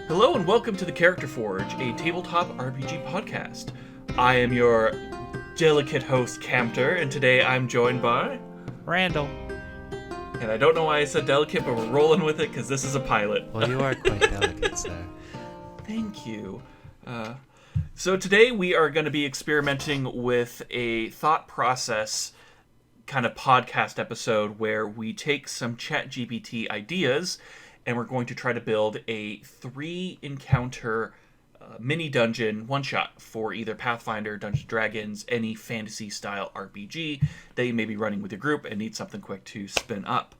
Hello and welcome to the Character Forge, a tabletop RPG podcast. I am your delicate host, Camter, and today I'm joined by... Randall. And I don't know why I said delicate, but we're rolling with it because this is a pilot. Well, you are quite delicate, sir. Thank you. So today we are going to be experimenting with a thought process kind of podcast episode where we take some ChatGPT ideas and we're going to try to build a 3-encounter mini dungeon one-shot for either Pathfinder, Dungeons & Dragons, any fantasy-style RPG that you may be running with your group and need something quick to spin up.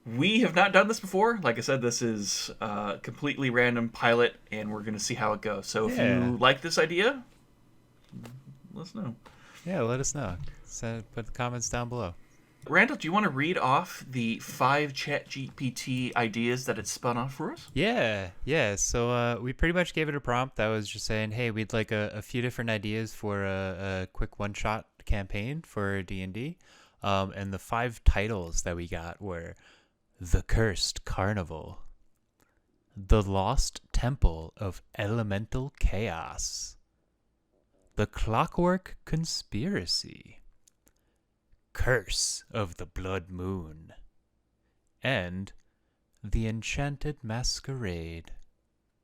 We have not done this before. Like I said, this is a completely random pilot, and we're going to see how it goes. So if you like this idea, let us know. Yeah, let us know. Put the comments down below. Randall, do you want to read off the 5 ChatGPT ideas that it spun off for us? Yeah. So we pretty much gave it a prompt that was just saying, hey, we'd like a few different ideas for a quick one-shot campaign for D&D. And the 5 titles that we got were The Cursed Carnival, The Lost Temple of Elemental Chaos, The Clockwork Conspiracy, Curse of the Blood Moon, and The Enchanted Masquerade.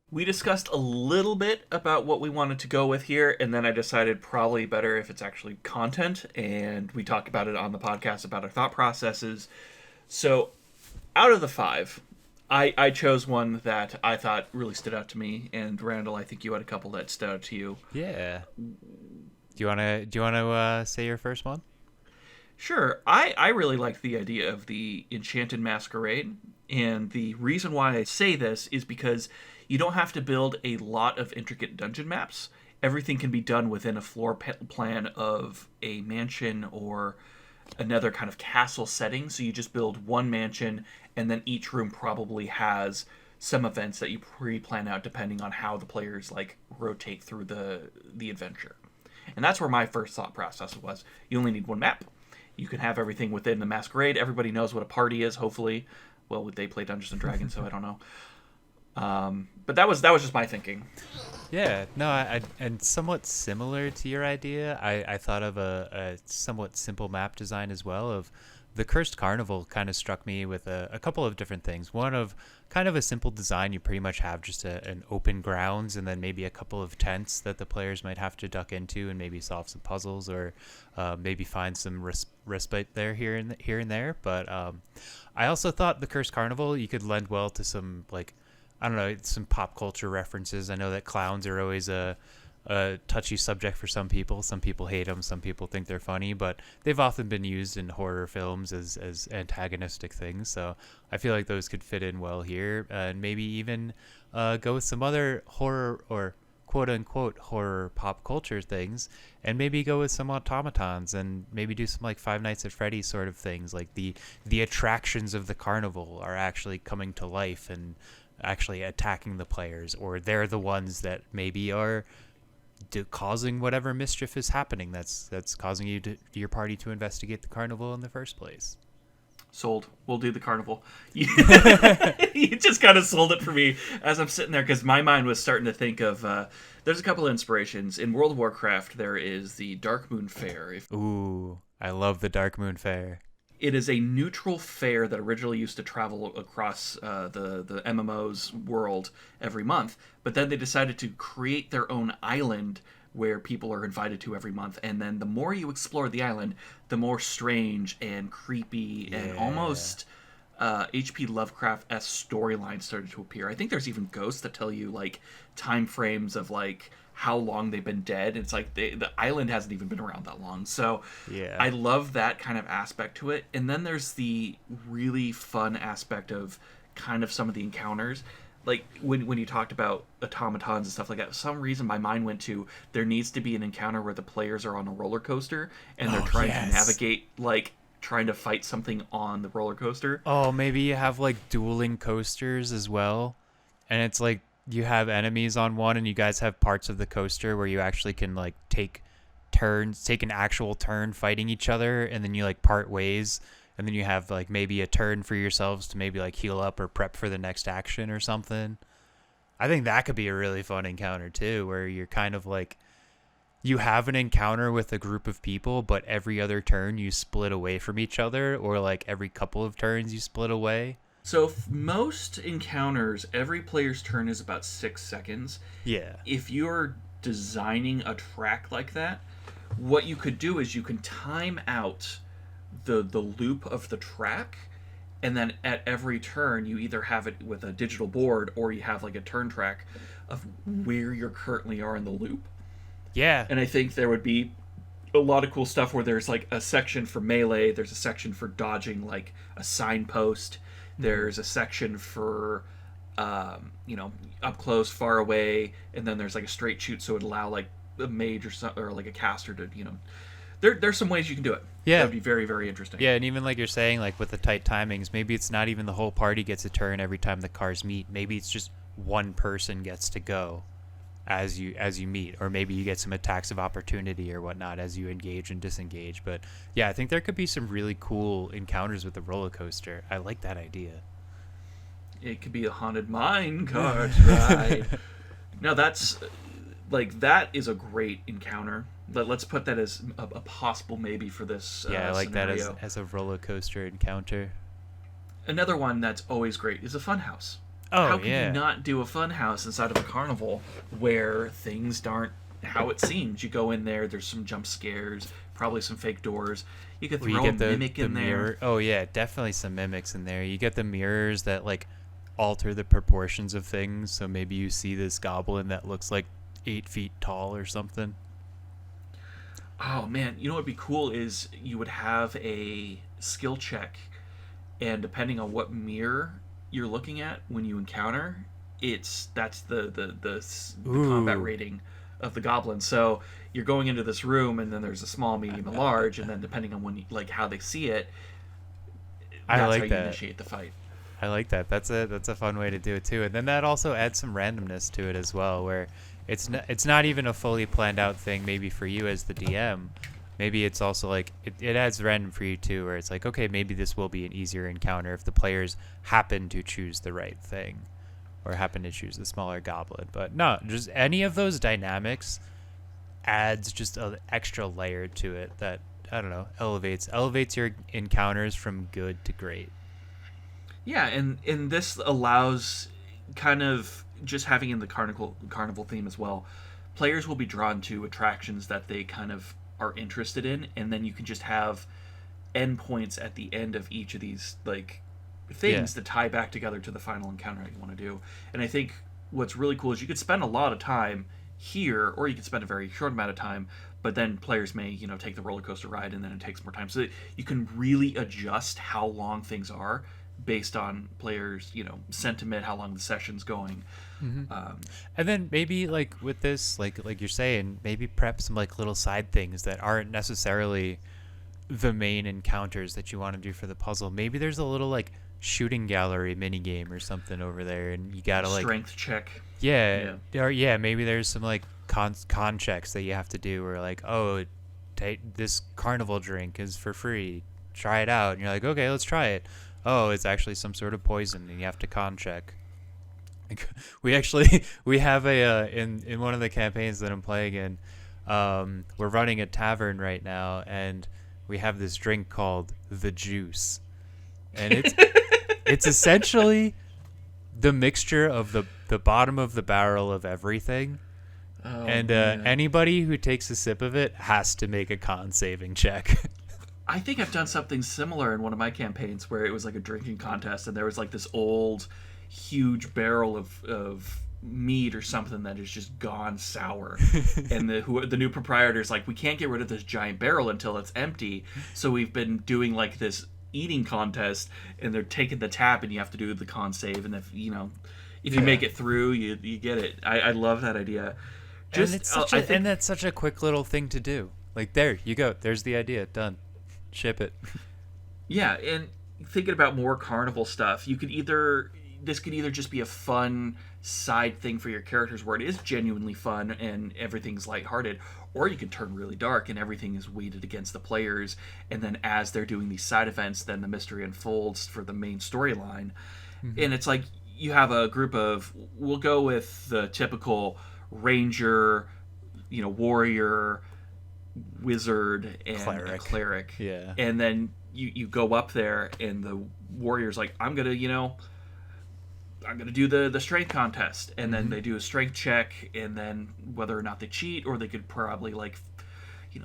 We discussed a little bit about what we wanted to go with here, and then I decided probably better if it's actually content, and we talked about it on the podcast about our thought processes. So out of the 5, I chose one that I thought really stood out to me, and Randall, I think you had a couple that stood out to you. Yeah. Do you wanna say your first one? Sure. I really liked the idea of the Enchanted Masquerade, and the reason why I say this is because you don't have to build a lot of intricate dungeon maps. Everything can be done within a floor plan of a mansion or another kind of castle setting. So you just build one mansion, and then each room probably has some events that you pre-plan out depending on how the players rotate through the adventure. And that's where my first thought process was. You only need one map. You can have everything within the Masquerade. Everybody knows what a party is, hopefully. Well, they play Dungeons and Dragons, so I don't know. But that was just my thinking. Yeah, no, and somewhat similar to your idea, I thought of a somewhat simple map design as well. Of the Cursed Carnival kind of struck me with a couple of different things. One of kind of a simple design. You pretty much have just an open grounds and then maybe a couple of tents that the players might have to duck into and maybe solve some puzzles or maybe find some respite there here and there. But I also thought the Cursed Carnival, you could lend well to some I don't know, some pop culture references. I know that clowns are always a touchy subject for some people. Some people hate them. Some people think they're funny, but they've often been used in horror films as antagonistic things. So I feel like those could fit in well here, and maybe even go with some other horror or quote unquote horror pop culture things, and maybe go with some automatons and maybe do some Five Nights at Freddy's sort of things. Like the attractions of the carnival are actually coming to life and actually attacking the players, or they're the ones that maybe are causing whatever mischief is happening that's causing your party to investigate the carnival in the first place. Sold. We'll do the carnival. You just kind of sold it for me as I'm sitting there, because my mind was starting to think of there's a couple of inspirations. In World of Warcraft, there is the Dark Moon Fair. Ooh, I love the Dark Moon Fair. It is a neutral fair that originally used to travel across the MMO's world every month, but then they decided to create their own island where people are invited to every month, and then the more you explore the island, the more strange and creepy and almost H.P. Lovecraft-esque storylines started to appear. I think there's even ghosts that tell you time frames of how long they've been dead. It's the island hasn't even been around that long. So yeah, I love that kind of aspect to it. And then there's the really fun aspect of kind of some of the encounters. When you talked about automatons and stuff like that, for some reason my mind went to, there needs to be an encounter where the players are on a roller coaster and they're trying to navigate, trying to fight something on the roller coaster. Oh, maybe you have dueling coasters as well. And it's you have enemies on one, and you guys have parts of the coaster where you actually can take an actual turn fighting each other, and then you part ways, and then you have maybe a turn for yourselves to maybe heal up or prep for the next action or something. I think that could be a really fun encounter too, where you're kind of like, you have an encounter with a group of people, but every other turn you split away from each other, or like every couple of turns you split away. So most encounters, every player's turn is about 6 seconds. Yeah. If you're designing a track like that, what you could do is you can time out the loop of the track, and then at every turn you either have it with a digital board or you have like a turn track of where you currently are in the loop. Yeah. And I think there would be a lot of cool stuff where there's like a section for melee, there's a section for dodging like a signpost, there's a section for up close, far away, and then there's like a straight shoot, so it'd allow like a mage or like a caster to there's some ways you can do it. Yeah, that'd be very, very interesting. Yeah, and even like you're saying, like with the tight timings, maybe it's not even the whole party gets a turn every time the cars meet. Maybe it's just one person gets to go as you meet, or maybe you get some attacks of opportunity or whatnot as you engage and disengage. But yeah, I think there could be some really cool encounters with the roller coaster. I like that idea. It could be a haunted mine cart ride. Now that is a great encounter. Let's put that as a possible maybe for this. Yeah, I like scenario. that as a roller coaster encounter. Another one that's always great is a funhouse. Oh, how can yeah. you not do a funhouse inside of a carnival where things aren't how it seems? You go in there, there's some jump scares, probably some fake doors. You could throw a mimic in there. Oh yeah, definitely some mimics in there. You get the mirrors that like alter the proportions of things, so maybe you see this goblin that looks like 8 feet tall or something. Oh man, you know what would be cool is you would have a skill check, and depending on what mirror you're looking at when you encounter, that's the combat rating of the goblin. So you're going into this room, and then there's a small, medium, and large, and then depending on how they see it, that's I like how you that. initiate the fight. I like that. That's a fun way to do it too. And then that also adds some randomness to it as well, where it's not even a fully planned out thing maybe for you as the DM. Maybe it's also like it adds random for you too, where it's like, okay, maybe this will be an easier encounter if the players happen to choose the right thing or happen to choose the smaller goblin. But no, just any of those dynamics adds just an extra layer to it that, I don't know, elevates your encounters from good to great. Yeah, and this allows kind of just having in the carnival theme as well. Players will be drawn to attractions that they kind of are interested in, and then you can just have endpoints at the end of each of these like things that tie back together to the final encounter that you want to do. And I think what's really cool is you could spend a lot of time here, or you could spend a very short amount of time, but then players may take the roller coaster ride, and then it takes more time, so that you can really adjust how long things are based on players sentiment, how long the session's going. And then maybe like with this, like you're saying, maybe prep some like little side things that aren't necessarily the main encounters that you want to do for the puzzle. Maybe there's a little like shooting gallery mini game or something over there, and you gotta like strength check. Or maybe there's some like con checks that you have to do, or like, oh, this carnival drink is for free, try it out, and you're like, okay, let's try it. Oh, it's actually some sort of poison, and you have to con check. We have a in one of the campaigns that I'm playing in, we're running a tavern right now, and we have this drink called the Juice, and it's essentially the mixture of the bottom of the barrel of everything. And anybody who takes a sip of it has to make a con saving check. I think I've done something similar in one of my campaigns where it was like a drinking contest, and there was like this old huge barrel of mead or something that is just gone sour. And the new proprietor's like, we can't get rid of this giant barrel until it's empty, so we've been doing like this eating contest, and they're taking the tap, and you have to do the con save, and if you make it through, you get it. I love that idea. And that's such a quick little thing to do. Like, there you go, there's the idea, done, ship it. Yeah. And thinking about more carnival stuff, this could either just be a fun side thing for your characters where it is genuinely fun and everything's lighthearted, or you can turn really dark and everything is weighted against the players, and then as they're doing these side events, then the mystery unfolds for the main storyline. And it's like you have a group of, we'll go with the typical ranger, warrior, wizard, and a Cleric. cleric. Yeah. And then you go up there, and the warrior's like, I'm gonna do the strength contest, and then Mm-hmm. they do a strength check, and then whether or not they cheat, or they could probably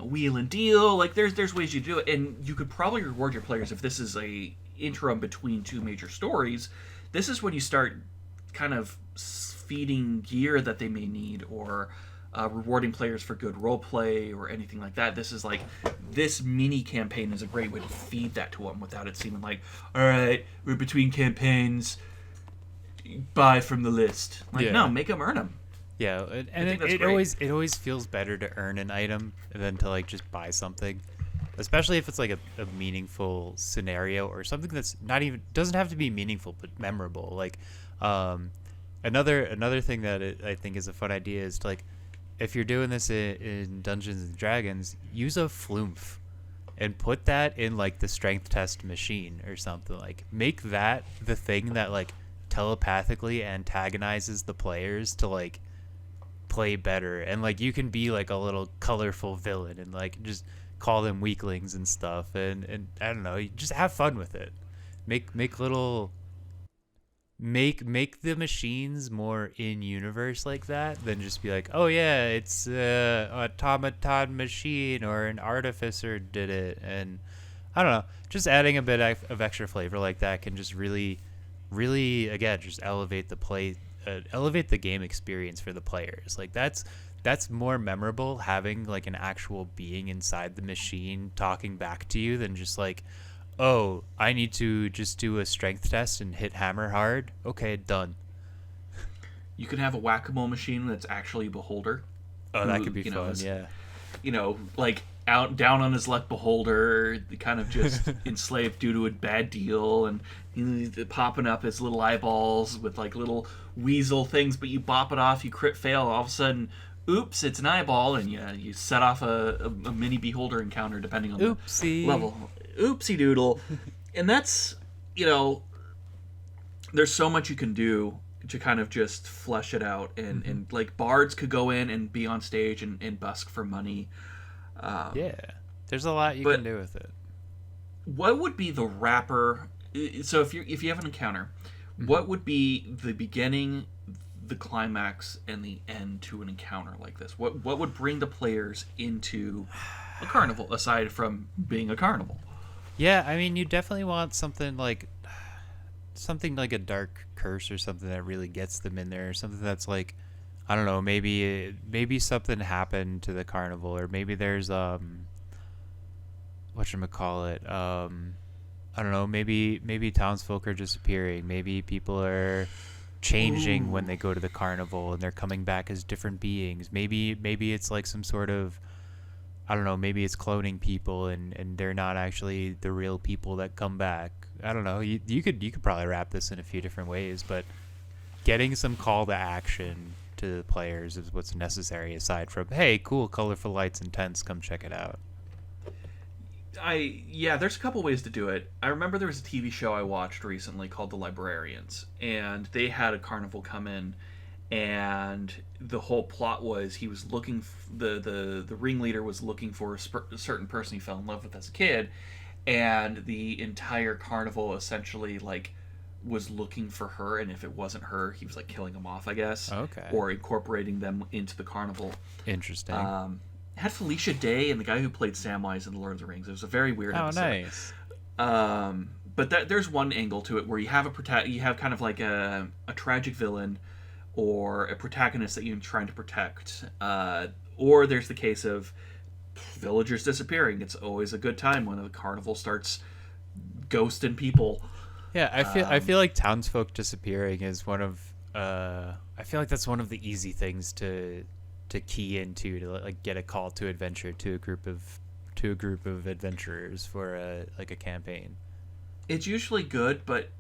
wheel and deal. Like there's ways you do it, and you could probably reward your players if this is a interim between two major stories. This is when you start kind of feeding gear that they may need, or rewarding players for good role play or anything like that. This mini campaign is a great way to feed that to them without it seeming like, all right, we're between campaigns, buy from the list. Like, no, Yeah. make them earn them. Yeah, I and think it, that's it great. always feels better to earn an item than to like just buy something, especially if it's like a meaningful scenario or something that's not even doesn't have to be meaningful but memorable. Like, um, another thing that I think is a fun idea is to like if you're doing this in Dungeons and Dragons, use a flumph and put that in like the strength test machine or something. Like make that the thing that like telepathically antagonizes the players to like play better, and like you can be like a little colorful villain and like just call them weaklings and stuff, and I don't know, you just have fun with it. Make little make the machines more in universe like that than just be like, oh yeah, it's a automaton machine or an artificer did it. And I don't know, just adding a bit of extra flavor like that can just really again just elevate the game experience for the players. Like that's more memorable having like an actual being inside the machine talking back to you than just like, oh, I need to just do a strength test and hit hammer hard. Okay, done. You can have a whack-a-mole machine that's actually a beholder. Oh, that could be you fun. is, Yeah. like out down on his luck beholder, kind of just enslaved due to a bad deal, and popping up his little eyeballs with like little weasel things. But you bop it off, you crit fail, all of a sudden, oops, it's an eyeball, and you set off a mini beholder encounter depending on Oopsie. the level. Oopsie doodle, and that's there's so much you can do to kind of just flesh it out, and like bards could go in and be on stage and busk for money. Yeah. There's a lot you but can do with it. What would be the wrapper? So if you have an encounter, what would be the beginning, the climax, and the end to an encounter like this? What would bring the players into a carnival aside from being a carnival? Yeah, I mean, you definitely want something like a dark curse or something that really gets them in there, or something that's like, I don't know, maybe something happened to the carnival, or maybe there's whatchamacallit, I don't know, maybe townsfolk are disappearing, maybe people are changing when they go to the carnival and they're coming back as different beings. Maybe it's like some sort of, I don't know, maybe it's cloning people and they're not actually the real people that come back. I don't know. You could probably wrap this in a few different ways, but getting some call to action to the players is what's necessary, aside from, hey, cool, colorful lights and tents, come check it out. There's a couple ways to do it. I remember there was a TV show I watched recently called The Librarians, and they had a carnival come in, and the whole plot was he was looking the ringleader was looking for a certain person he fell in love with as a kid, and the entire carnival essentially like was looking for her, and if it wasn't her, he was like killing them off, I guess. Okay. Or incorporating them into the carnival. Interesting. Had Felicia Day and the guy who played Samwise in The Lord of the Rings. It was a very weird Oh, episode. nice. But there's one angle to it where you have you have kind of like a tragic villain or a protagonist that you're trying to protect. Or there's the case of villagers disappearing. It's always a good time when the carnival starts ghosting people. Yeah, I feel like townsfolk disappearing is one of I feel like that's one of the easy things to key into, to like get a call to adventure to a group of adventurers for a campaign. It's usually good, but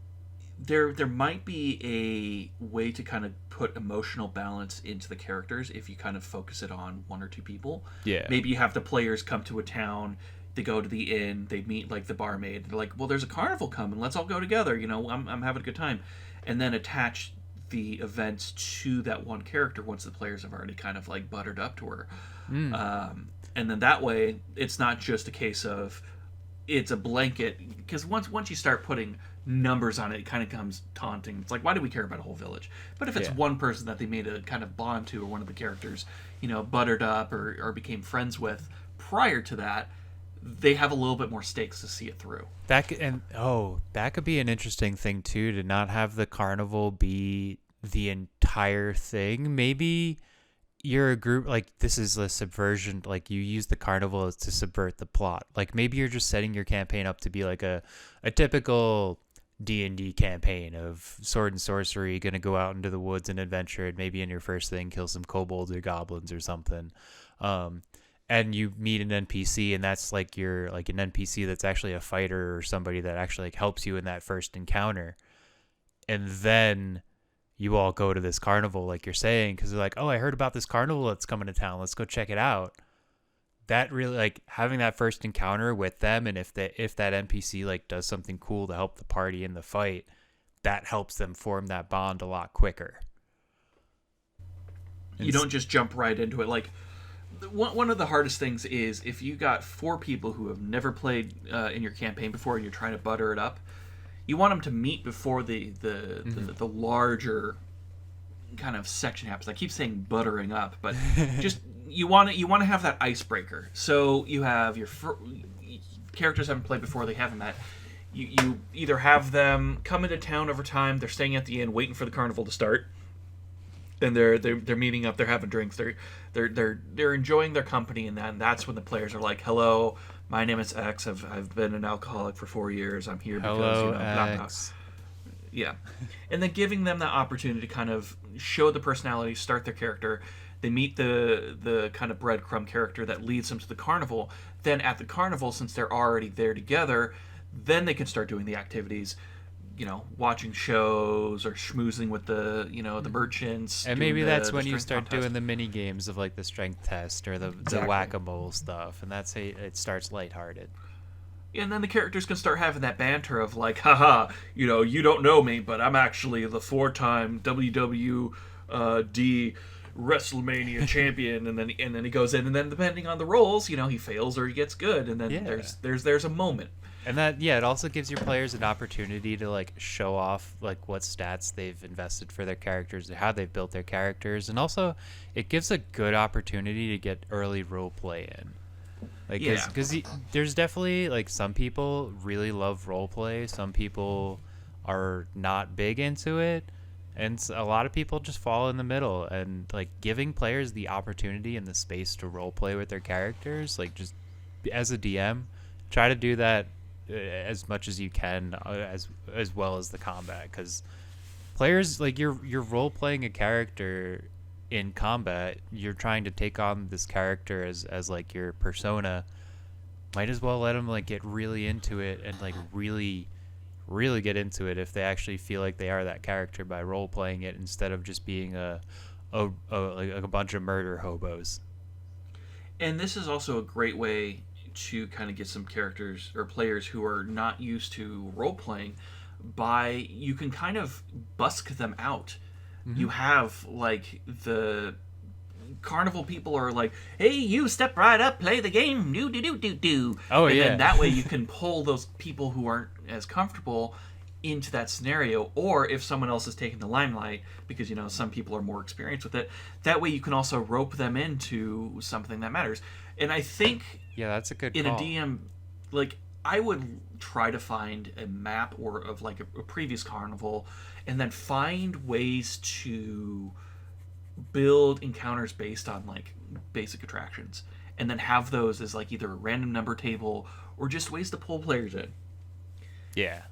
there might be a way to kind of put emotional balance into the characters if you kind of focus it on one or two people. Yeah. Maybe you have the players come to a town, they go to the inn, they meet like the barmaid, they're like, well, there's a carnival coming, let's all go together, I'm having a good time. and then attach the events to that one character once the players have already kind of like buttered up to her. And then that way, it's not just a case of it's a blanket, because once you start putting numbers on it, it kind of becomes taunting. It's like, why do we care about a whole village? But if it's one person that they made a kind of bond to, or one of the characters, buttered up or became friends with prior to that, they have a little bit more stakes to see it through. That could be an interesting thing too, to not have the carnival be the entire thing. Maybe you're a group, like, this is a subversion, like you use the carnival to subvert the plot. Like maybe you're just setting your campaign up to be like a typical D&D campaign of sword and sorcery, gonna go out into the woods and adventure, and maybe in your first thing kill some kobolds or goblins or something. And you meet an NPC, and that's like you're like an NPC that's actually a fighter or somebody that actually like helps you in that first encounter. And then you all go to this carnival, like you're saying, because they're like, oh, I heard about this carnival that's coming to town. Let's go check it out. That really, like, having that first encounter with them, and if that NPC like does something cool to help the party in the fight, that helps them form that bond a lot quicker. You don't just jump right into it. Like, one of the hardest things is if you got 4 people who have never played in your campaign before, and you're trying to butter it up, you want them to meet before the larger kind of section happens. I keep saying buttering up, but just you want to have that icebreaker. So you have your characters haven't played before, they haven't met. You either have them come into town over time, they're staying at the inn waiting for the carnival to start. And they're meeting up, they're having drinks, they're enjoying their company, and then that's when the players are like, hello, my name is X, I've been an alcoholic for 4 years, I'm here because, hello, blah, blah. Yeah. And then giving them that opportunity to kind of show the personality, start their character. They meet the kind of breadcrumb character that leads them to the carnival. Then at the carnival, since they're already there together, then they can start doing the activities, watching shows or schmoozing with the merchants. And maybe that's when you start doing the mini games of like the strength test or the whack-a-mole stuff, and that's how it starts lighthearted. And then the characters can start having that banter of like, haha, you don't know me, but I'm actually the 4-time WWD WrestleMania champion, and then he goes in, and then depending on the rolls, he fails or he gets good, and then there's a moment. And that, it also gives your players an opportunity to like show off like what stats they've invested for their characters, how they've built their characters, and also it gives a good opportunity to get early role play in. Like, because there's definitely like some people really love role play, some people are not big into it, and a lot of people just fall in the middle. And like giving players the opportunity and the space to role play with their characters, like just as a DM, try to do that as much as you can, as well as the combat, because players, like, you're role playing a character in combat, you're trying to take on this character as like your persona. Might as well let them like get really into it and like really get into it if they actually feel like they are that character by role playing it, instead of just being a bunch of murder hobos. And this is also a great way to kind of get some characters or players who are not used to role playing, you can kind of busk them out. You have like the carnival people are like, hey, you step right up, play the game, do. And then that way you can pull those people who aren't as comfortable into that scenario, or if someone else is taking the limelight, because some people are more experienced with it, that way you can also rope them into something that matters. And I think that's a good in call. a DM, like, I would try to find a map or of like a previous carnival, and then find ways to build encounters based on like basic attractions, and then have those as like either a random number table or just ways to pull players in. Yeah.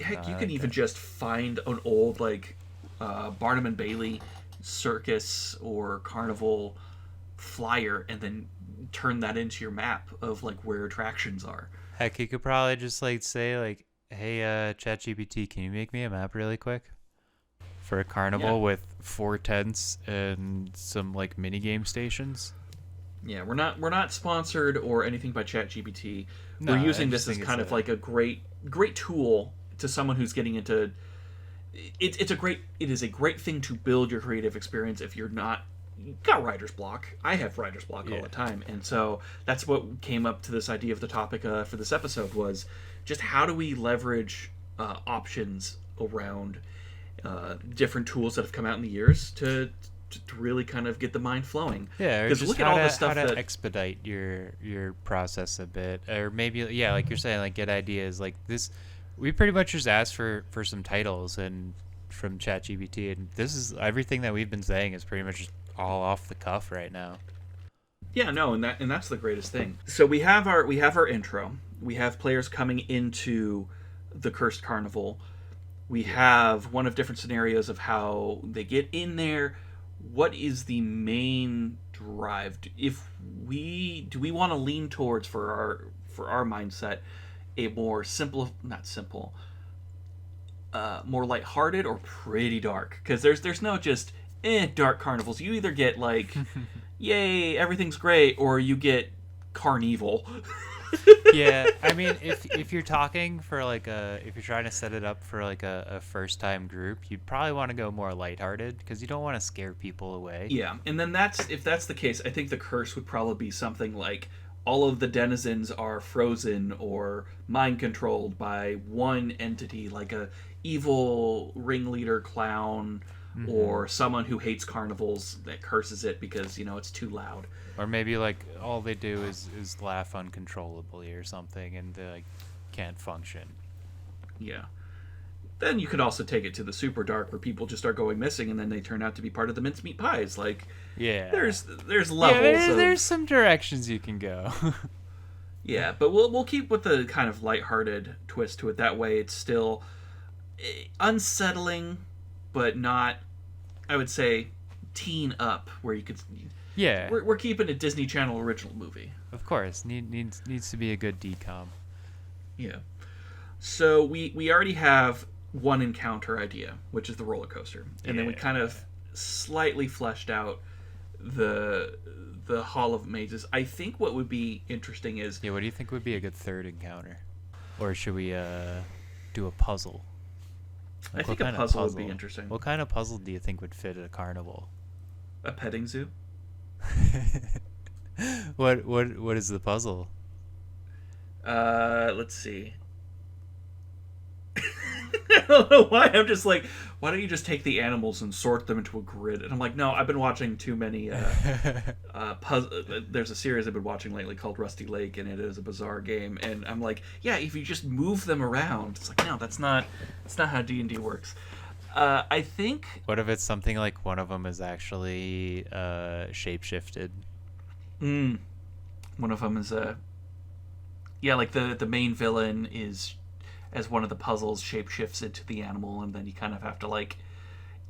Heck, you can even just find an old like Barnum and Bailey circus or carnival flyer, and then turn that into your map of like where attractions are. Heck, you could probably just like say like, hey, ChatGPT, can you make me a map really quick for a carnival with 4 tents and some like mini game stations? Yeah, we're not sponsored or anything by ChatGPT. No, we're using this as kind of like a great tool to someone who's getting into it is a great thing to build your creative experience if you're not got writer's block. I have writer's block all Yeah. the time, and so that's what came up to this idea of the topic for this episode was just how do we leverage options around different tools that have come out in the years to really kind of get the mind flowing. Yeah, or Because just look at all the how stuff to that expedite your process a bit, or maybe yeah, like you're saying, like get ideas like this. We pretty much just asked for some titles and from ChatGPT, and this is everything that we've been saying is pretty much just all off the cuff right now. yeah, no, and that's the greatest thing. So we have our intro. We have players coming into the Cursed Carnival. We have one of different scenarios of how they get in there. What is the main drive? If we do we want to lean towards for our mindset a more simple, not simple, more lighthearted or pretty dark? Because there's no just dark carnivals. You either get like yay everything's great, or you get carnival. Yeah, I mean, if you're talking for like if you're trying to set it up for like a first time group, you'd probably want to go more lighthearted because you don't want to scare people away. Yeah, and then if that's the case, I think the curse would probably be something like all of the denizens are frozen or mind controlled by one entity, like a evil ringleader clown or someone who hates carnivals that curses it because it's too loud. Or maybe like all they do is laugh uncontrollably or something, and they like can't function. Yeah. Then you could also take it to the super dark where people just start going missing and then they turn out to be part of the mincemeat pies. Like, Yeah, there's yeah. levels of There's some directions you can go. yeah, but we'll keep with the kind of lighthearted twist to it. That way, it's still unsettling, but not, I would say, teen up, where you could. Yeah, We're keeping a Disney Channel original movie. of course. Needs to be a good decom. Yeah. So we already have one encounter idea, which is the roller coaster, and then we kind of slightly fleshed out the Hall of Mazes. I think what would be interesting is Yeah, what do you think would be a good third encounter? Or should we do a puzzle? I Like, think what a kind of puzzle would be interesting. What kind of puzzle do you think would fit at a carnival? A petting zoo. What is the puzzle? Let's see. I don't know why. I'm just like, why don't you just take the animals and sort them into a grid? And I'm like, no, I've been watching too many. There's a series I've been watching lately called Rusty Lake, and it is a bizarre game. And I'm like, yeah, if you just move them around, it's like, no, that's not how D&D works. I think. What if it's something like one of them is actually shapeshifted? One of them is yeah, like the main villain is, as one of the puzzles, shapeshifts into the animal, and then you kind of have to like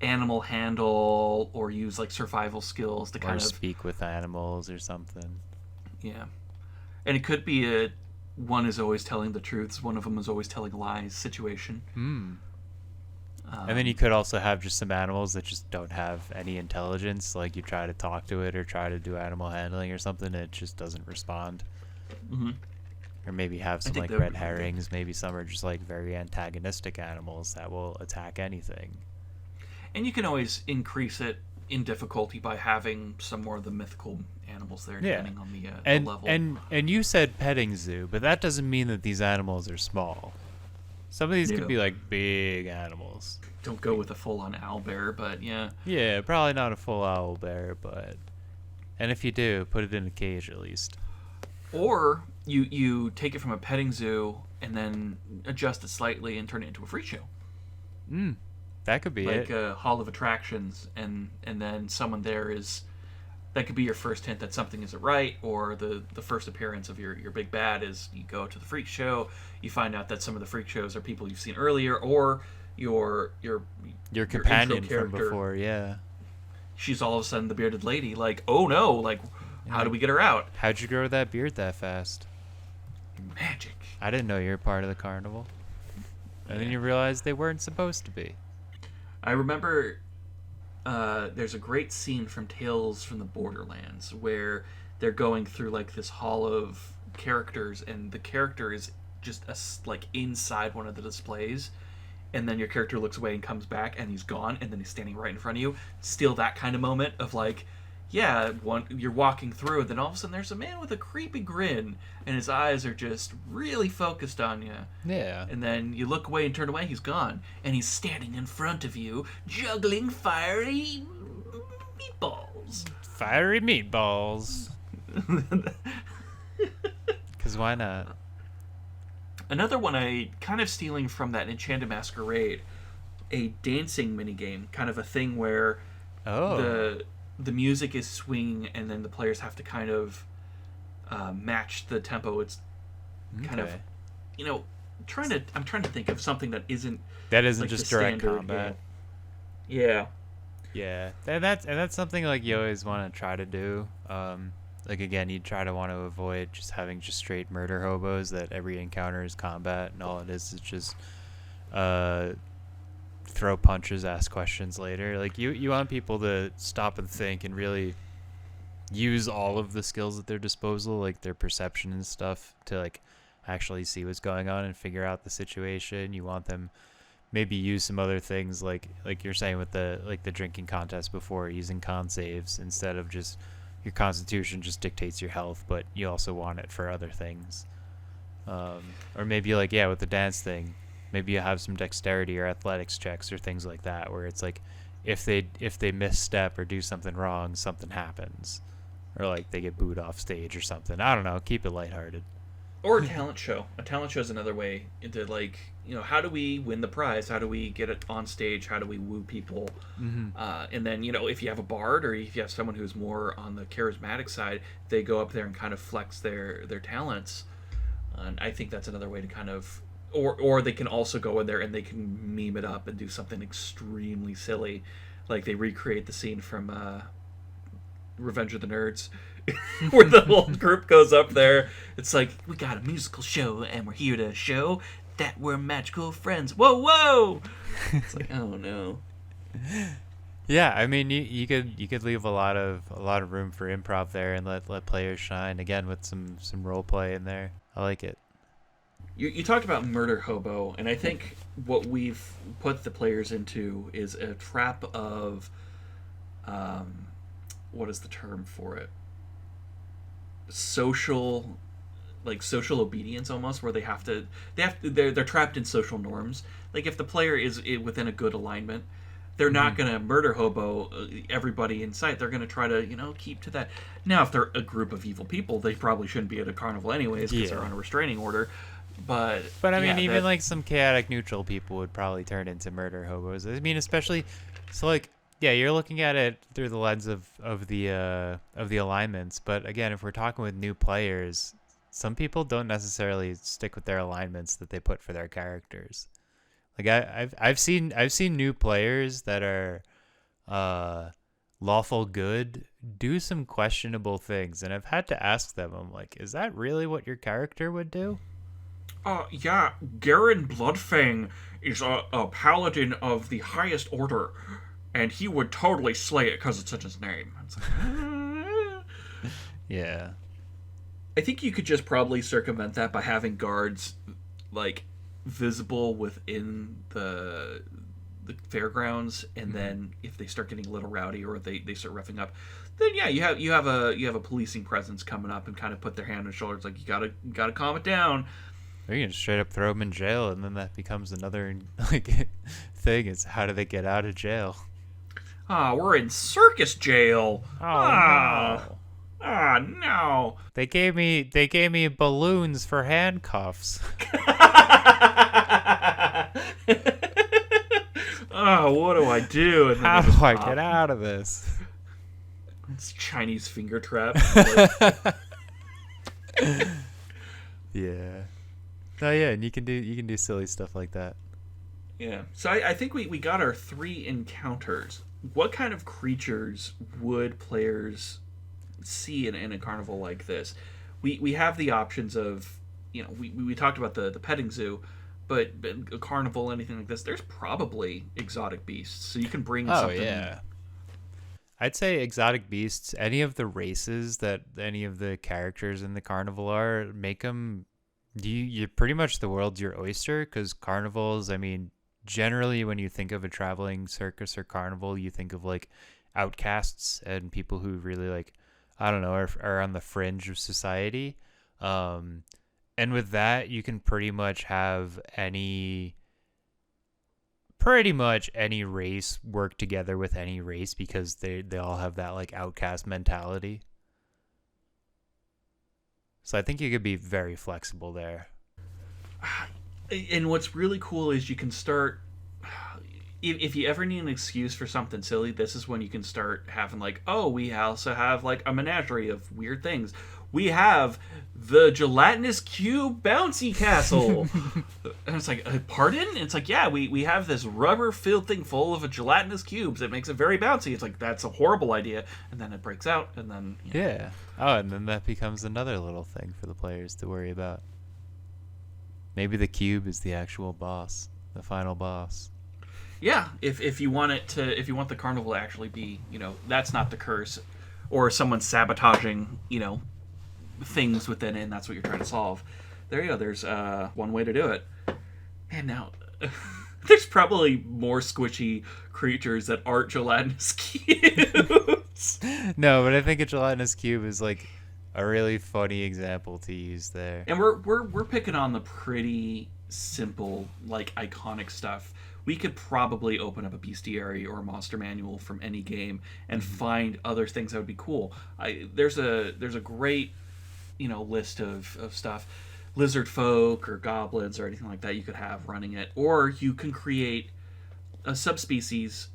animal handle or use like survival skills to kind Or of speak with animals or something. yeah. And it could be one is always telling the truths, one of them is always telling lies situation. And then you could also have just some animals that just don't have any intelligence. Like you try to talk to it or try to do animal handling or something, and it just doesn't respond. Or maybe have some think like that would red be herrings. Maybe some are just like very antagonistic animals that will attack anything. And you can always increase it in difficulty by having some more of the mythical animals there, depending on the level. And you said petting zoo, but that doesn't mean that these animals are small. Some of these could be like big animals. Don't go with a full-on owlbear, but yeah. Yeah, probably not a full owl bear, but and if you do, put it in a cage at least. Or you take it from a petting zoo and then adjust it slightly and turn it into a freak show. That could be like it. a hall of attractions, and then someone there is, that could be your first hint that something isn't right, or the first appearance of your big bad is you go to the freak show, you find out that some of the freak shows are people you've seen earlier, or your companion intro from before, yeah. She's all of a sudden the bearded lady, like, oh no, like, how do we get her out? How'd you grow that beard that fast? Magic. I didn't know you were part of the carnival. And then you realized they weren't supposed to be. I remember there's a great scene from Tales from the Borderlands where they're going through like this hall of characters, and the character is just like inside one of the displays, and then your character looks away and comes back and he's gone, and then he's standing right in front of you. Still that kind of moment of like, yeah, you're walking through, and then all of a sudden there's a man with a creepy grin, and his eyes are just really focused on you. Yeah. And then you look away and turn away, he's gone, and he's standing in front of you, juggling fiery meatballs. Fiery meatballs. Because why not? Another one I kind of stealing from that Enchanted Masquerade, a dancing minigame, kind of a thing where the music is swinging and then the players have to kind of match the tempo. It's kind of, I'm trying to think of something that isn't like just direct combat. Game. Yeah, and that's something like you always want to try to do. Like again, you try to want to avoid just having just straight murder hobos that every encounter is combat and all it is just throw punches, ask questions later. Like you want people to stop and think and really use all of the skills at their disposal, like their perception and stuff, to like actually see what's going on and figure out the situation. You want them maybe use some other things like you're saying with the drinking contest before, using con saves instead of just your constitution just dictates your health, but you also want it for other things. Or maybe with the dance thing, maybe you have some dexterity or athletics checks or things like that, where it's like if they misstep or do something wrong, something happens, or like they get booed off stage or something. I don't know. Keep it lighthearted. Or a talent show. A talent show is another way into how do we win the prize? How do we get it on stage? How do we woo people? Mm-hmm. And then, if you have a bard or if you have someone who's more on the charismatic side, they go up there and kind of flex their talents. And I think that's another way to kind of... Or they can also go in there and they can meme it up and do something extremely silly. Like they recreate the scene from Revenge of the Nerds. Where the whole group goes up there. It's like, we got a musical show and we're here to show that we're magical friends. Whoa! It's like, oh no. Yeah, I mean, you could leave a lot of room for improv there and let players shine again with some role play in there. I like it. You talked about murder hobo, and I think what we've put the players into is a trap of what is the term for it? Social obedience, almost, where they're trapped in social norms. Like if the player is within a good alignment, they're not going to murder hobo everybody in sight. They're going to try to keep to that. Now if they're a group of evil people, they probably shouldn't be at a carnival anyways because they're on a restraining order. But I mean, even like some chaotic neutral people would probably turn into murder hobos. I mean, especially you're looking at it through the lens of the alignments. But again, if we're talking with new players, some people don't necessarily stick with their alignments that they put for their characters. Like I've seen new players that are lawful good do some questionable things, and I've had to ask them. I'm like, is that really what your character would do? Yeah, Garen Bloodfang is a paladin of the highest order. And he would totally slay it because it's in his name. It's like, yeah. I think you could just probably circumvent that by having guards, visible within the fairgrounds, and then if they start getting a little rowdy or they start roughing up, then yeah, you have a policing presence coming up and kind of put their hand on the shoulders, like you gotta calm it down. Or you can straight up throw them in jail, and then that becomes another thing. Is how do they get out of jail? We're in circus jail. No. No. They gave me balloons for handcuffs. What do I do? And how do I get out of this? It's Chinese finger trap. Yeah. Oh yeah, and you can do silly stuff like that. Yeah. So I think we got our 3 encounters. What kind of creatures would players see in a carnival like this? We have the options of, we talked about the petting zoo, but a carnival, anything like this, there's probably exotic beasts. So you can bring something. Oh, yeah. I'd say exotic beasts, any of the races that any of the characters in the carnival are, make them... You're pretty much the world's your oyster, because carnivals, I mean, generally when you think of a traveling circus or carnival, you think of like outcasts and people who really like, I don't know, are on the fringe of society. Um, and with that, you can pretty much any race work together with any race because they all have that like outcast mentality. So I think you could be very flexible there. And what's really cool is you can start, if you ever need an excuse for something silly, this is when you can start having like, oh, we also have like a menagerie of weird things. We have the gelatinous cube bouncy castle. And it's like, pardon? And it's like, yeah, we have this rubber filled thing full of gelatinous cubes. It makes it very bouncy. It's like, that's a horrible idea. And then it breaks out, and then... You know. Yeah. Oh, and then that becomes another little thing for the players to worry about. Maybe the cube is the actual boss, the final boss. Yeah, if you want the carnival to actually be, that's not the curse, or someone sabotaging, things within it, and that's what you're trying to solve. There you go. There's one way to do it. And now, there's probably more squishy creatures that aren't gelatinous cubes. No, but I think a gelatinous cube is like a really funny example to use there. And we're picking on the pretty simple, like, iconic stuff. We could probably open up a bestiary or a monster manual from any game and find other things that would be cool. There's a great, list of stuff. Lizard folk or goblins or anything like that you could have running it. Or you can create a subspecies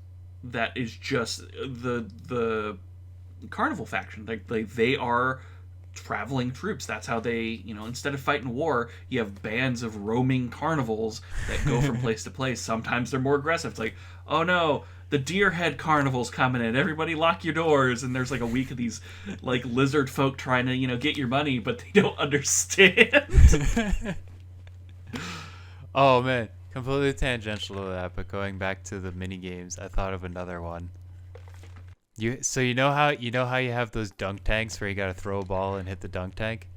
that is just the carnival faction. They are traveling troops. That's how they, instead of fighting war, you have bands of roaming carnivals that go from place to place. Sometimes they're more aggressive. It's like, oh no, the deer head carnival's coming in. Everybody lock your doors. And there's like a week of these like lizard folk trying to, get your money, but they don't understand. Oh man, completely tangential to that, but going back to the mini games, I thought of another one. You know how you have those dunk tanks where you gotta throw a ball and hit the dunk tank?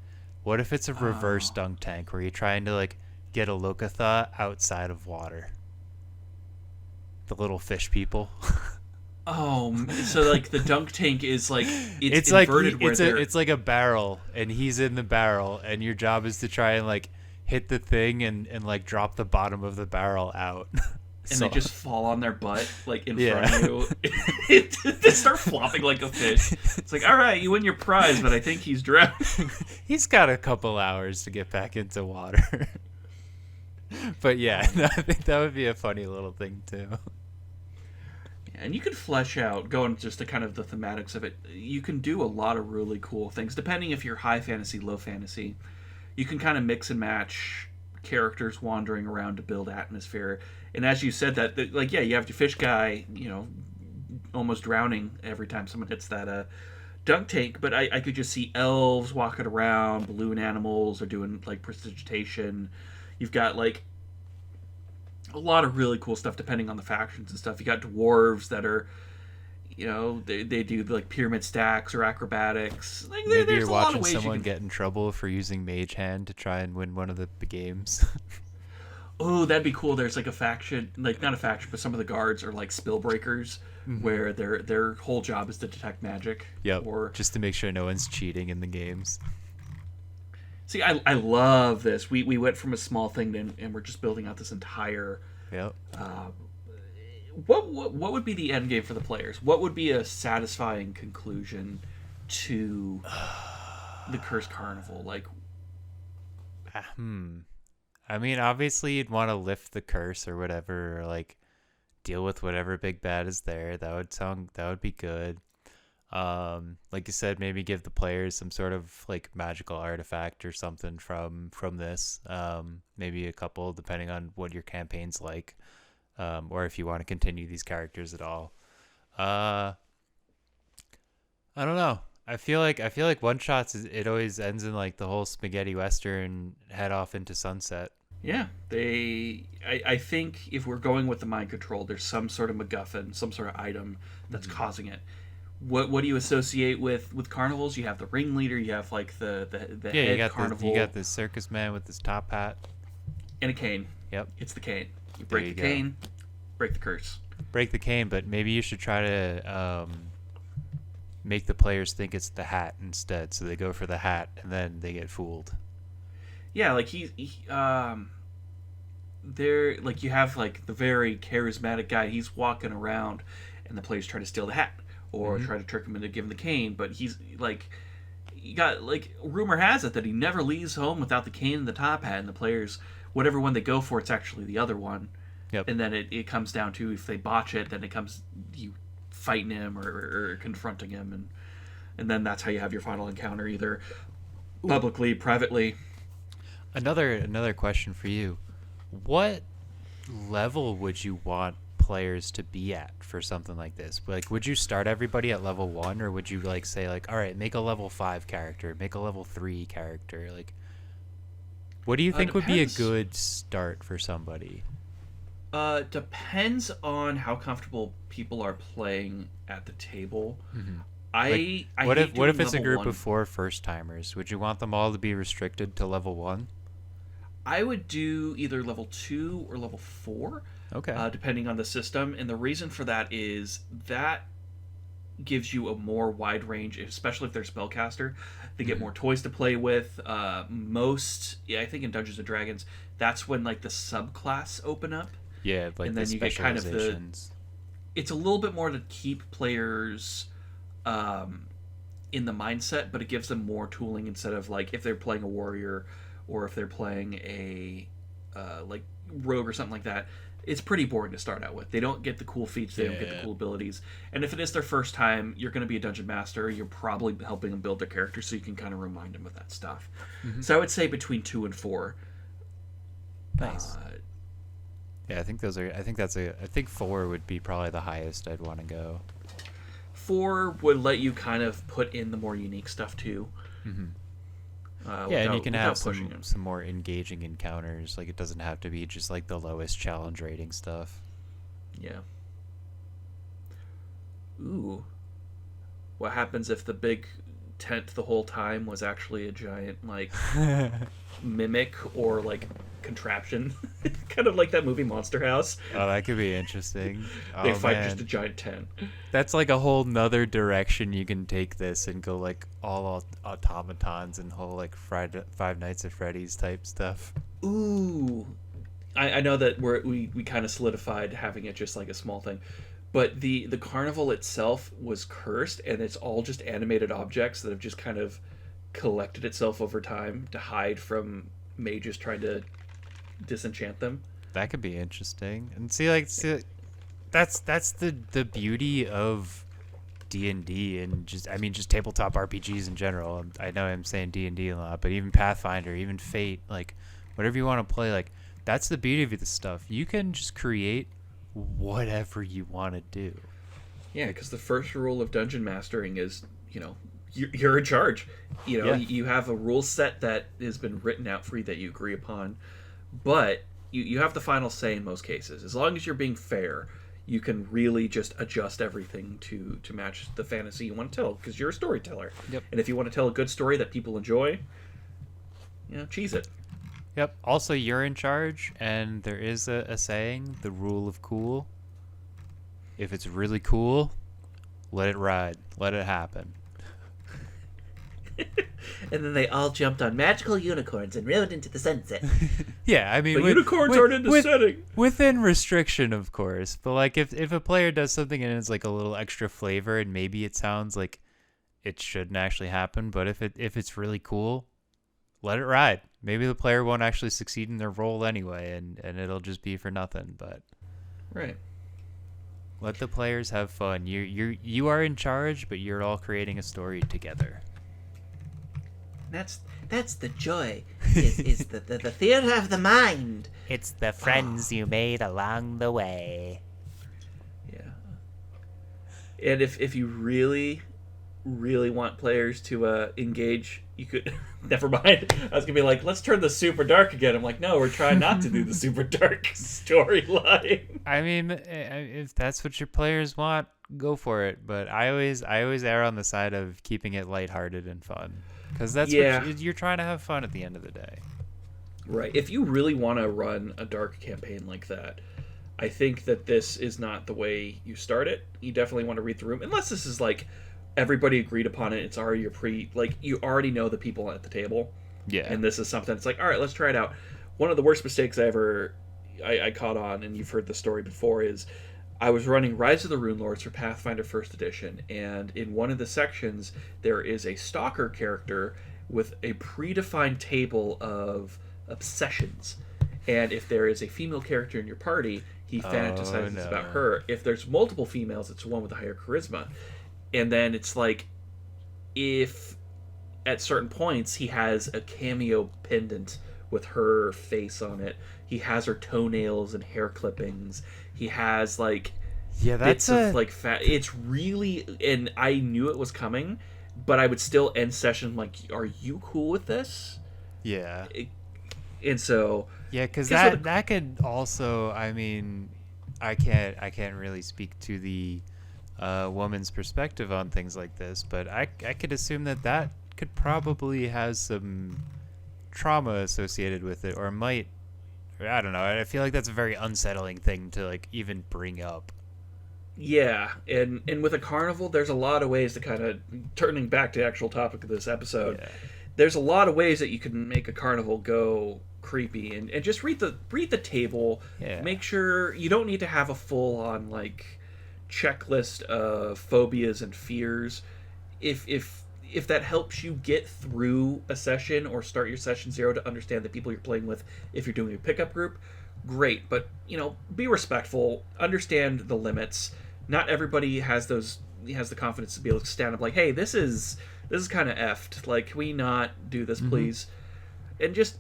What if it's a reverse dunk tank where you're trying to like get a Lokatha outside of water? The little fish people. Oh, so like the dunk tank is like it's inverted like it's like a barrel and he's in the barrel and your job is to try and like hit the thing and like drop the bottom of the barrel out. And they just fall on their butt, like, in front of you. They start flopping like a fish. It's like, all right, you win your prize, but I think he's drowned. He's got a couple hours to get back into water. But yeah, I think that would be a funny little thing, too. Yeah, and you could flesh out, going just to kind of the thematics of it, you can do a lot of really cool things, depending if you're high fantasy, low fantasy. You can kind of mix and match characters wandering around to build atmosphere. And as you said that, like, yeah, you have your fish guy, almost drowning every time someone hits that dunk tank, but I could just see elves walking around, balloon animals are doing, like, prestidigitation. You've got, like, a lot of really cool stuff depending on the factions and stuff. You got dwarves that are, they do, like, pyramid stacks or acrobatics. Like, Maybe there's you're a lot of watching ways someone get in trouble for using Mage Hand to try and win one of the games. Oh, that'd be cool. There's like a faction, like not a faction, but some of the guards are like spill breakers, where their whole job is to detect magic. Yep. Or just to make sure no one's cheating in the games. see, I love this. We went from a small thing and we're just building out this entire. Yep. What would be the end game for the players? What would be a satisfying conclusion to the Cursed Carnival? Like, I mean, obviously you'd want to lift the curse or whatever, or like deal with whatever big bad is there. That would be good. Like you said, maybe give the players some sort of like magical artifact or something from this. Maybe a couple, depending on what your campaign's like, or if you want to continue these characters at all. I don't know. I feel like one shots it always ends in like the whole spaghetti western head off into sunset. yeah, I think if we're going with the mind control, there's some sort of MacGuffin, some sort of item that's causing it. What do you associate with carnivals? You have the ringleader, you have like the head carnival. You got the circus man with his top hat and a cane. Yep. It's the cane. You There break you the go. cane, break the curse. Break the cane, but maybe you should try to make the players think it's the hat instead, so they go for the hat and then they get fooled. Yeah, like there, like you have like the very charismatic guy. He's walking around, and the players try to steal the hat or Mm-hmm. try to trick him into giving the cane. But he's like, you got like rumor has it that he never leaves home without the cane and the top hat. And the players, whatever one they go for, it's actually the other one. Yep. And then it comes down to if they botch it, then it comes you fighting him or confronting him, and then that's how you have your final encounter, either publicly, privately. Another question for you. What level would you want players to be at for something like this? Like, would you start everybody at level 1, or would you like say like, all right, make a level 5 character, make a level 3 character? Like, what do you think would be a Depends. good start for somebody? Depends on how comfortable people are playing at the table. Mm-hmm. I What hate if doing it's a level group one. of 4 first timers? Would you want them all to be restricted to level 1? I would do either level 2 or level 4, Okay. depending on the system. And the reason for that is that gives you a more wide range, especially if they're spellcaster. They get more toys to play with. I think in Dungeons and Dragons, that's when like the subclass open up, Yeah, like and the then you get kind of the. specializations. It's a little bit more to keep players in the mindset, but it gives them more tooling instead of like if they're playing a warrior or if they're playing a like rogue or something like that. It's pretty boring to start out with. They don't get the cool feats, they don't get the Yeah. cool abilities, and if it is their first time, you're going to be a dungeon master. You're probably helping them build their character, so you can kind of remind them of that stuff. So I would say between 2 and 4. Nice. Yeah, I think those are. I think 4 would be probably the highest I'd want to go. 4 would let you kind of put in the more unique stuff too. Yeah, and you can have pushing them. some more engaging encounters. Like, it doesn't have to be just like the lowest challenge rating stuff. Yeah. Ooh. What happens if the big tent the whole time was actually a giant like mimic or like contraption? Kind of like that movie Monster House. Oh, that could be interesting. They Oh, fight man. just a giant tent. That's like a whole nother direction you can take this and go like all automatons and whole like Five Nights at Freddy's type stuff. Ooh. I know that we kind of solidified having it just like a small thing. But the carnival itself was cursed, and it's all just animated objects that have just kind of collected itself over time to hide from mages trying to disenchant them. That could be interesting. And that's the beauty of D&D and just tabletop RPGs in general. I know I'm saying D&D a lot, but even Pathfinder, even Fate, like whatever you want to play, like that's the beauty of this stuff. You can just create whatever you want to do. Yeah, because the first rule of dungeon mastering is, you're in charge. Yeah. You have a rule set that has been written out for you that you agree upon, but you have the final say in most cases. As long as you're being fair, you can really just adjust everything to match the fantasy you want to tell, because you're a storyteller. Yep. And if you want to tell a good story that people enjoy, cheese it. Yep. Also, you're in charge, and there is a saying, the rule of cool. If it's really cool, let it ride. Let it happen. And then they all jumped on magical unicorns and rode into the sunset. Yeah, I mean, The unicorns aren't in the setting. Within restriction, of course. But like, if a player does something and it's like a little extra flavor, and maybe it sounds like it shouldn't actually happen, but if it's really cool, let it ride. Maybe the player won't actually succeed in their role anyway, and it'll just be for nothing. But Right. let the players have fun. You are in charge, but you're all creating a story together. That's the joy. Is the theater of the mind. It's the friends you made along the way. Yeah. And if you really, really want players to engage, you could... Never mind. I was going to be like, let's turn the super dark again. I'm like, no, we're trying not to do the super dark storyline. I mean, if that's what your players want, go for it. But I always err on the side of keeping it lighthearted and fun, because that's Yeah. what you're trying to have fun at the end of the day. Right. If you really want to run a dark campaign like that, I think that this is not the way you start it. You definitely want to read the room, unless this is like everybody agreed upon it. It's already like you already know the people at the table, Yeah. and this is something. It's like, all right, let's try it out. One of the worst mistakes I caught on, and you've heard the story before, is I was running Rise of the Rune Lords for Pathfinder First Edition, and in one of the sections there is a stalker character with a predefined table of obsessions. And if there is a female character in your party, he fantasizes about her. If there's multiple females, it's the one with the higher charisma. And then it's like, if at certain points he has a cameo pendant with her face on it, he has her toenails and hair clippings, he has like bits of like fat. It's really, and I knew it was coming, but I would still end session like, are you cool with this? Yeah. And so yeah, because that could also, I mean, I can't really speak to the woman's perspective on things like this, but I could assume that could probably has some trauma associated with it, or might, I don't know. I feel like that's a very unsettling thing to like even bring up. Yeah, and with a carnival, there's a lot of ways to kind of, turning back to the actual topic of this episode, there's a lot of ways that you can make a carnival go creepy, and just read the table. Make sure you don't need to have a full on like checklist of phobias and fears. If that helps you get through a session or start your session zero to understand the people you're playing with, if you're doing a pickup group, great. But be respectful, understand the limits. Not everybody has the confidence to be able to stand up like, hey, this is kind of effed, like, can we not do this, please? And just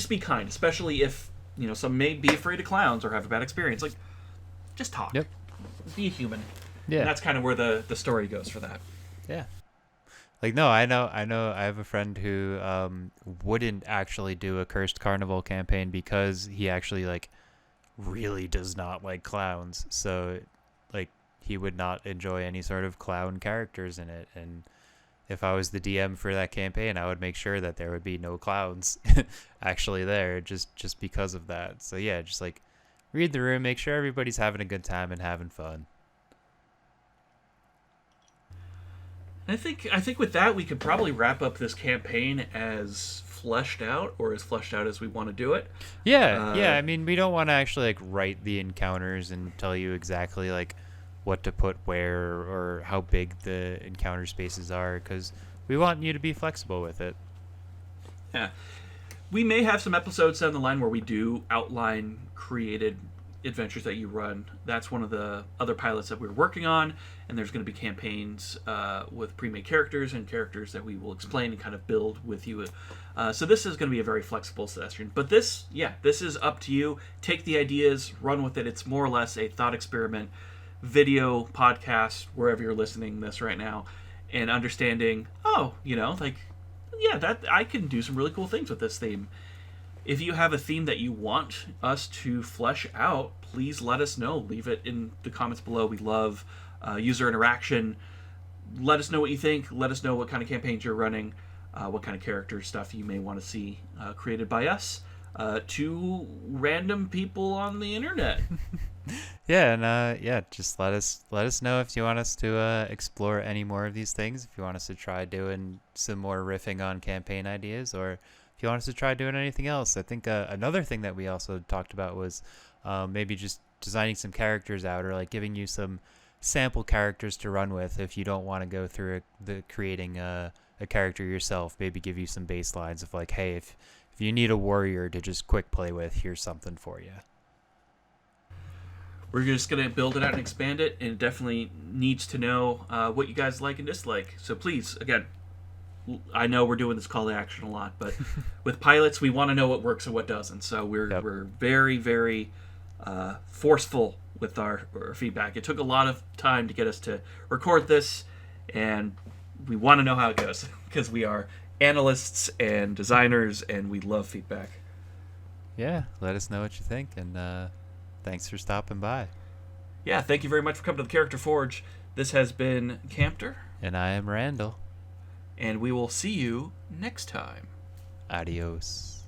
be kind, especially if some may be afraid of clowns or have a bad experience. Like, just talk. Yep. Be a human. Yeah. And that's kind of where the story goes for that. Yeah. Like, no, I know I have a friend who wouldn't actually do a Cursed Carnival campaign because he actually like really does not like clowns. So like he would not enjoy any sort of clown characters in it. And if I was the DM for that campaign, I would make sure that there would be no clowns actually there, just because of that. So yeah, just like read the room, make sure everybody's having a good time and having fun. I think with that we could probably wrap up this campaign as fleshed out as we want to do it. Yeah, yeah. I mean, we don't want to actually like write the encounters and tell you exactly like what to put where or how big the encounter spaces are, because we want you to be flexible with it. Yeah. We may have some episodes down the line where we do outline created adventures that you run. That's one of the other pilots that we're working on, and there's going to be campaigns with pre-made characters and characters that we will explain and kind of build with you. So this is going to be a very flexible session. But this is up to you. Take the ideas, run with it. It's more or less a thought experiment, video, podcast, wherever you're listening this right now, and understanding, that I can do some really cool things with this theme. If you have a theme that you want us to flesh out, please let us know. Leave it in the comments below. We love user interaction. Let us know what you think. Let us know what kind of campaigns you're running, what kind of character stuff you may want to see created by us to random people on the internet. Yeah, and just let us know if you want us to explore any more of these things. If you want us to try doing some more riffing on campaign ideas, or if you want us to try doing anything else. I think another thing that we also talked about was maybe just designing some characters out, or like giving you some sample characters to run with if you don't want to go through creating a character yourself. Maybe give you some baselines of like, hey, if you need a warrior to just quick play with, here's something for you. We're just going to build it out and expand it, and it definitely needs to know what you guys like and dislike. So please, again, I know we're doing this call to action a lot, but with pilots, we want to know what works and what doesn't. So we're very, very forceful with our feedback. It took a lot of time to get us to record this, and we want to know how it goes because we are analysts and designers, and we love feedback. Yeah, let us know what you think, and thanks for stopping by. Yeah, thank you very much for coming to the Character Forge. This has been Campter. And I am Randall. And we will see you next time. Adios.